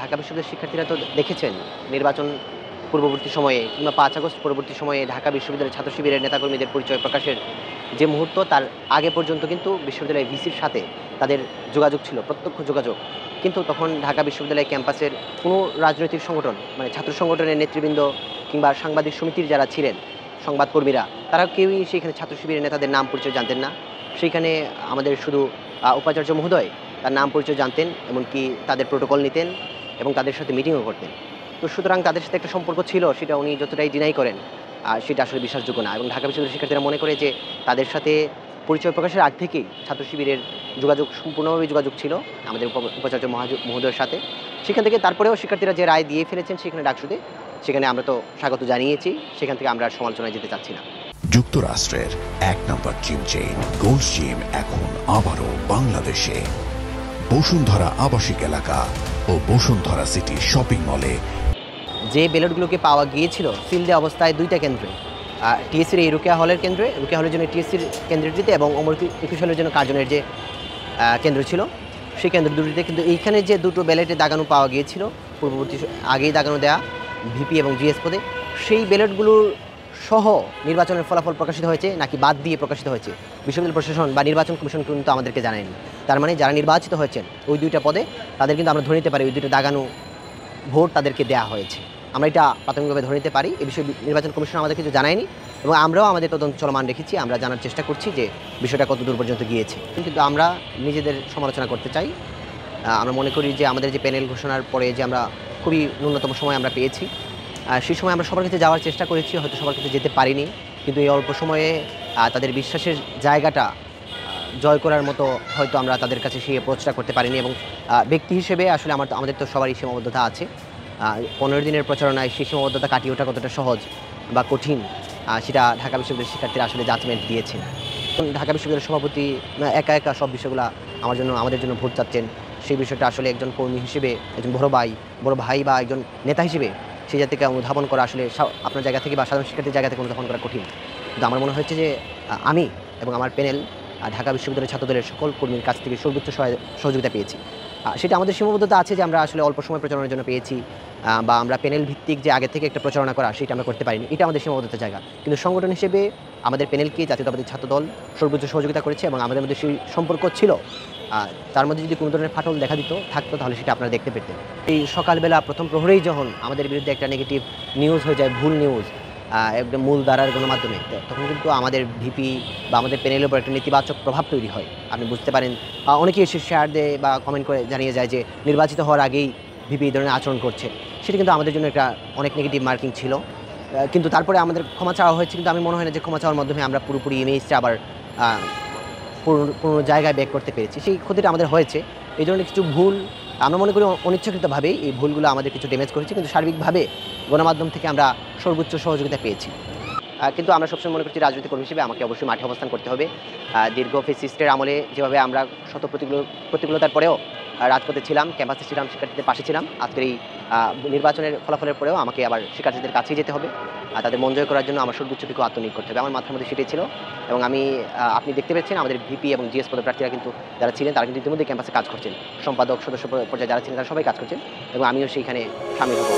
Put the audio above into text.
ঢাকা বিশ্ববিদ্যালয়ের শিক্ষার্থীরা তো দেখেছেন নির্বাচন পূর্ববর্তী সময়ে কিংবা ৫ আগস্ট পরবর্তী সময়ে ঢাকা বিশ্ববিদ্যালয়ের ছাত্র শিবিরের নেতাকর্মীদের পরিচয় প্রকাশের যে মুহূর্ত তার আগে পর্যন্ত কিন্তু বিশ্ববিদ্যালয়ের ভিসির সাথে তাদের যোগাযোগ ছিল, প্রত্যক্ষ যোগাযোগ। কিন্তু তখন ঢাকা বিশ্ববিদ্যালয় ক্যাম্পাসের কোনো রাজনৈতিক সংগঠন মানে ছাত্র সংগঠনের নেতৃবৃন্দ কিংবা সাংবাদিক সমিতির যারা ছিলেন, সংবাদকর্মীরা তারা কেউই সেখানে ছাত্র শিবিরের নেতাদের নাম পরিচয় জানতেন না। সেইখানে আমাদের শুধু উপাচার্য মহোদয় তার নাম পরিচয় জানতেন, এমনকি তাদের প্রোটোকল নিতেন এবং তাদের সাথে মিটিংও করতেন। তো সুতরাং তাদের সাথে একটা সম্পর্ক ছিল, সেটা উনি যতটাই ডিনাই করেন সেটা আসলে বিশ্বাসযোগ্য না। এবং ঢাকা বিশ্ববিদ্যালয়ের শিক্ষার্থীরা মনে করে যে তাদের সাথে পরিচয় প্রকাশের আগ থেকেই ছাত্র শিবিরের যোগাযোগ সম্পূর্ণভাবে যোগাযোগ ছিল আমাদের উপাচার্য মহোদয়ের সাথে। সেখান থেকে তারপরেও শিক্ষার্থীরা যে রায় দিয়ে ফেলেছেন সেখানে ডাকসুতে, সেখানে আমরা তো স্বাগত জানিয়েছি, সেখান থেকে আমরা আর সমালোচনায় যেতে চাচ্ছি না। যুক্তরাষ্ট্রের ১ নম্বর জিম চেইন গোল্ড জিম এখন আবারও বাংলাদেশে বসুন্ধরা আবাসিক এলাকা ও বসুন্ধরা সিটি শপিং মলে। যে ব্যালটগুলোকে পাওয়া গিয়েছিল সিল দেওয়া অবস্থায় 2টা কেন্দ্রে, টিএসসির এই রুকেয়া হলের কেন্দ্রে, রুকেয়া হলের জন্য টিএসসির কেন্দ্রটিতে এবং ওমর একুশ হলের জন্য কার্জনের যে কেন্দ্র ছিল সেই কেন্দ্র দুটিতে, কিন্তু এইখানে যে দুটো ব্যালটে দাগানো পাওয়া গিয়েছিল পূর্ববর্তী আগেই দাগানো দেয়া ভিপি এবং জিএস পদে, সেই ব্যালটগুলোর সহ নির্বাচনের ফলাফল প্রকাশিত হয়েছে নাকি বাদ দিয়ে প্রকাশিত হয়েছে বিশ্ববিদ্যালয় প্রশাসন বা নির্বাচন কমিশন কিন্তু আমাদেরকে জানায়নি। তার মানে যারা নির্বাচিত হয়েছেন ওই 2টা পদে তাদের কিন্তু আমরা ধরে নিতে পারি ওই 2টা দাগানো ভোট তাদেরকে দেওয়া হয়েছে। আমরা এটা প্রাথমিকভাবে ধরে নিতে পারি। এই বিষয়ে নির্বাচন কমিশন আমাদের কিছু জানায়নি এবং আমরাও আমাদের তদন্ত চলমান রেখেছি। আমরা জানার চেষ্টা করছি যে বিষয়টা কত দূর পর্যন্ত গিয়েছে। কিন্তু আমরা নিজেদের সমালোচনা করতে চাই। আমরা মনে করি যে আমাদের যে প্যানেল ঘোষণার পরে যে আমরা খুবই ন্যূনতম সময় আমরা পেয়েছি, সেই সময় আমরা সবার কাছে যাওয়ার চেষ্টা করেছি, হয়তো সবার কাছে যেতে পারিনি, কিন্তু এই অল্প সময়ে তাদের বিশ্বাসের জায়গাটা জয় করার মতো হয়তো আমরা তাদের কাছে সেই অ্যাপ্রোচটা করতে পারিনি। এবং ব্যক্তি হিসেবে আসলে আমাদের তো সবারই সীমাবদ্ধতা আছে। 15 দিনের প্রচারণায় সেই সীমাবদ্ধতা কাটিয়ে ওঠা কতটা সহজ বা কঠিন সেটা ঢাকা বিশ্ববিদ্যালয়ের শিক্ষার্থীরা আসলে জাজমেন্ট দিয়েছেন। ঢাকা বিশ্ববিদ্যালয়ের সভাপতি একা একা সব বিষয়গুলো আমাদের জন্য ভোট চাচ্ছেন, সেই বিষয়টা আসলে একজন কর্মী হিসেবে, একজন বড় ভাই বা একজন নেতা হিসেবে সেই জাতিকে অনুধাবন করা আসলে আপনার জায়গা থেকে বা সাধারণ শিক্ষার্থীর জায়গা থেকে অনুধাবন করা কঠিন। কিন্তু আমার মনে হচ্ছে যে আমি এবং আমার প্যানেল ঢাকা বিশ্ববিদ্যালয়ের ছাত্রদলের সকল কর্মীর কাছ থেকে সর্বোচ্চ সহযোগিতা পেয়েছি। সেটা আমাদের সীমাবদ্ধতা আছে যে আমরা আসলে অল্প সময় প্রচারণার জন্য পেয়েছি, বা আমরা প্যানেল ভিত্তিক যে আগে থেকে একটা প্রচারণা করা সেটা আমরা করতে পারিনি, এটা আমাদের সীমাবদ্ধতার জায়গা। কিন্তু সংগঠন হিসেবে আমাদের প্যানেলকে জাতীয়তাবাদী ছাত্রদল সর্বোচ্চ সহযোগিতা করেছে এবং আমাদের মধ্যে সেই সম্পর্ক ছিল। তার মধ্যে যদি কোনো ধরনের ফাটল দেখা থাকতো তাহলে সেটা আপনারা দেখতে পেতেন। এই সকালবেলা প্রথম প্রহরেই যখন আমাদের বিরুদ্ধে একটা নেগেটিভ নিউজ হয়ে যায়, ভুল নিউজ একদম মূল ধারার গণমাধ্যমে, তখন কিন্তু আমাদের ভিপি বা আমাদের প্যানেলের উপর একটা নেতিবাচক প্রভাব তৈরি হয়। আপনি বুঝতে পারেন, অনেকেই এসে শেয়ার দেয় বা কমেন্ট করে জানিয়ে যায় যে নির্বাচিত হওয়ার আগেই ভিপি এই ধরনের আচরণ করছে। সেটা কিন্তু আমাদের জন্য একটা অনেক নেগেটিভ মার্কিং ছিল। কিন্তু তারপরে আমাদের ক্ষমা চাওয়া হয়েছে, কিন্তু আমি মনে হয় না যে ক্ষমা চাওয়ার মাধ্যমে আমরা পুরোপুরি ইমেজটা আবার পুরো জায়গায় ব্যাক করতে পেরেছি। সেই ক্ষতিটা আমাদের হয়েছে। এই ধরনের কিছু ভুল আমরা মনে করি অনিচ্ছাকৃতভাবেই এই ভুলগুলো আমাদের কিছু ড্যামেজ করেছে, কিন্তু সার্বিকভাবে গণমাধ্যম থেকে আমরা সর্বোচ্চ সহযোগিতা পেয়েছি। কিন্তু আমরা সবসময় মনে করছি রাজনৈতিক কর্মী হিসেবে আমাকে অবশ্যই মাঠে অবস্থান করতে হবে। দীর্ঘ ফ্যাসিস্টের আমলে যেভাবে আমরা শত প্রতিকূলতার পরেও রাজপথে ছিলাম, ক্যাম্পাসে ছিলাম, শিক্ষার্থীদের পাশে ছিলাম, আজকের এই নির্বাচনের ফলাফলের পরেও আমাকে আবার শিক্ষার্থীদের কাছেই যেতে হবে। তাদের মন জয় করার জন্য আমার সর্বোচ্চটুকু আত্মনিয়োগ করতে হবে। আমার মাথার মধ্যে সেটাই ছিল এবং আপনি দেখতে পেয়েছেন আমাদের ভিপি এবং জিএস পদপ্রার্থীরা কিন্তু যারা ছিলেন তারা কিন্তু ইতিমধ্যে ক্যাম্পাসে কাজ করছেন। সম্পাদক, সদস্য পর্যায়ে যারা ছিলেন তারা সবাই কাজ করছেন এবং আমিও সেইখানে সামিল হব।